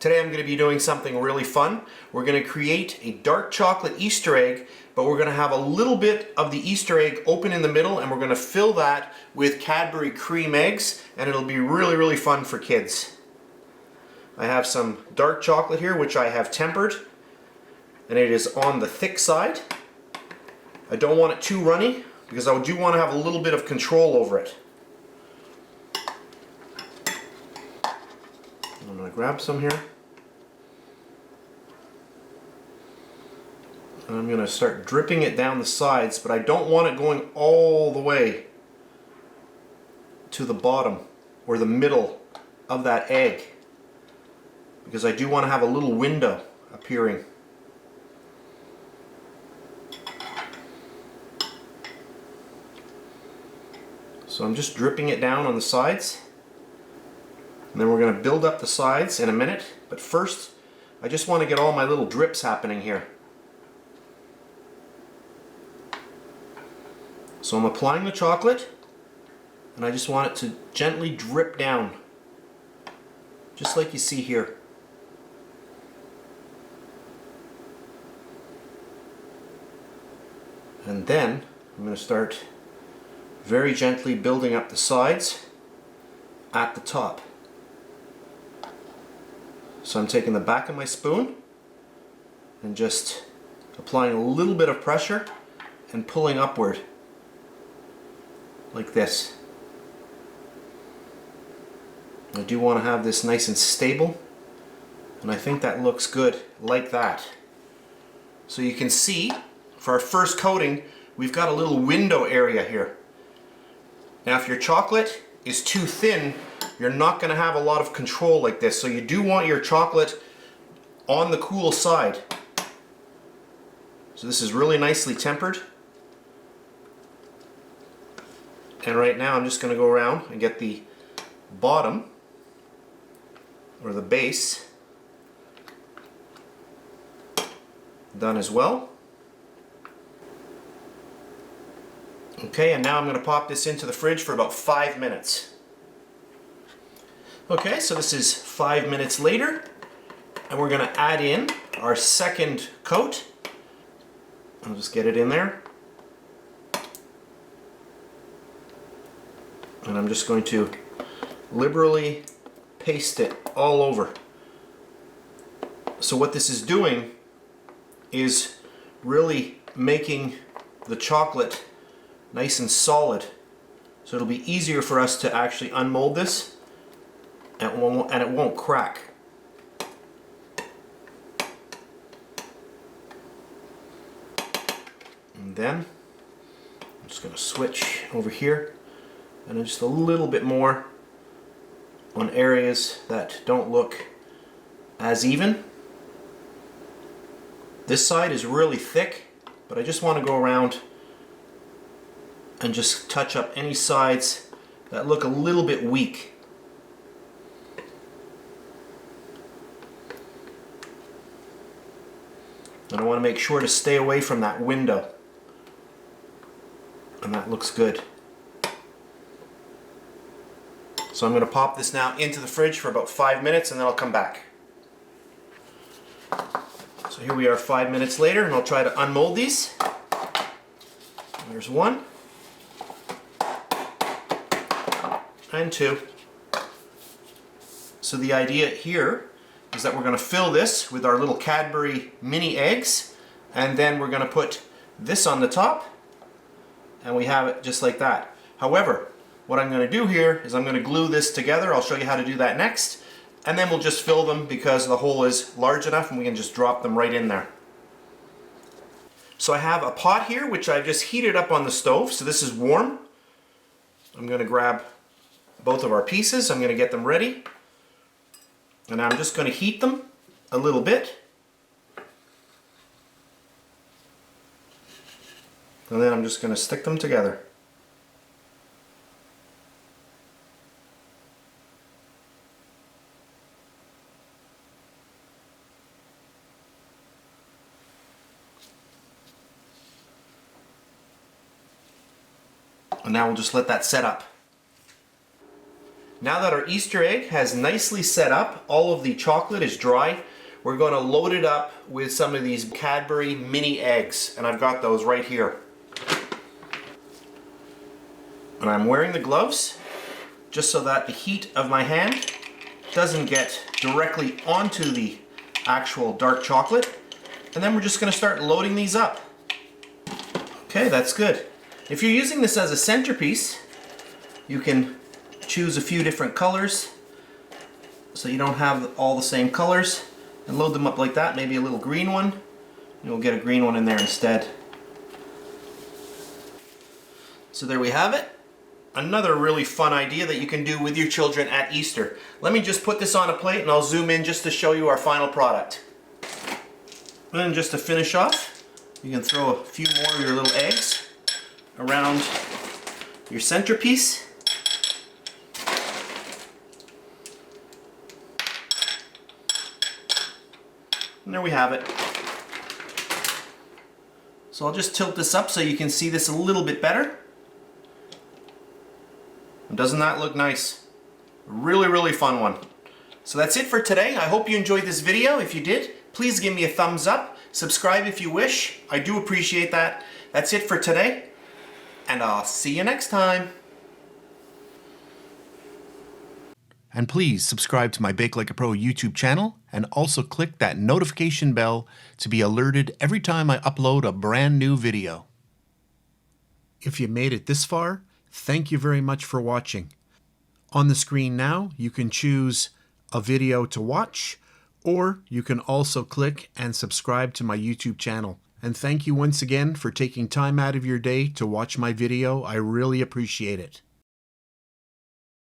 Today I'm going to be doing something really fun. We're going to create a dark chocolate Easter egg, but we're going to have a little bit of the Easter egg open in the middle, and we're going to fill that with Cadbury cream eggs, and it'll be really fun for kids. I have some dark chocolate here which I have tempered, and it is on the thick side. I don't want it too runny because I do want to have a little bit of control over it. I'm going to grab some here. And I'm going to start dripping it down the sides, but I don't want it going all the way to the bottom or the middle of that egg, because I do want to have a little window appearing. So I'm just dripping it down on the sides, and then we're going to build up the sides in a minute, but first I just want to get all my little drips happening here. So I'm applying the chocolate, and I just want it to gently drip down, just like you see here. And then I'm going to start very gently building up the sides at the top. So I'm taking the back of my spoon and just applying a little bit of pressure and pulling upward like this. I do want to have this nice and stable, and I think that looks good like that. So you can see for our first coating we've got a little window area here. Now if your chocolate is too thin, you're not going to have a lot of control like this, so you do want your chocolate on the cool side. So this is really nicely tempered. And right now I'm just going to go around and get the bottom, or the base, done as well. Okay, and now I'm going to pop this into the fridge for about 5 minutes. Okay, so this is 5 minutes later, and we're going to add in our second coat. I'll just get it in there. And I'm just going to liberally paste it all over. So what this is doing is really making the chocolate nice and solid. So it'll be easier for us to actually unmold this, and it won't crack. And then I'm just going to switch over here, and just a little bit more on areas that don't look as even. This side is really thick, but I just want to go around and just touch up any sides that look a little bit weak. And I want to make sure to stay away from that window. And that looks good. So I'm going to pop this now into the fridge for about 5 minutes, and then I'll come back. So here we are 5 minutes later, and I'll try to unmold these. There's one. And two. So the idea here is that we're going to fill this with our little Cadbury mini eggs, and then we're going to put this on the top, and we have it just like that. However, what I'm going to do here is I'm going to glue this together. I'll show you how to do that next, and then we'll just fill them because the hole is large enough and we can just drop them right in there. So I have a pot here which I've just heated up on the stove, so this is warm. I'm going to grab both of our pieces, I'm going to get them ready, and I'm just going to heat them a little bit, and then I'm just going to stick them together. And now we'll just let that set up. Now that our Easter egg has nicely set up, all of the chocolate is dry, we're going to load it up with some of these Cadbury mini eggs, and I've got those right here. And I'm wearing the gloves just so that the heat of my hand doesn't get directly onto the actual dark chocolate. And then we're just going to start loading these up. Okay, that's good. If you're using this as a centerpiece, you can choose a few different colors so you don't have all the same colors, and load them up like that. Maybe a little green one. You'll get a green one in there instead. So there we have it. Another really fun idea that you can do with your children at Easter. Let me just put this on a plate and I'll zoom in just to show you our final product. And then just to finish off, you can throw a few more of your little eggs around your centerpiece. And there we have it. So I'll just tilt this up so you can see this a little bit better. Doesn't that look nice? Really, really fun one. So that's it for today. I hope you enjoyed this video. If you did, please give me a thumbs up. Subscribe if you wish. I do appreciate that. That's it for today, and I'll see you next time. And please subscribe to my BakeLikeAPro YouTube channel, and also click that notification bell to be alerted every time I upload a brand new video. If you made it this far, thank you very much for watching. On the screen now, you can choose a video to watch, or you can also click and subscribe to my YouTube channel. And thank you once again for taking time out of your day to watch my video. I really appreciate it.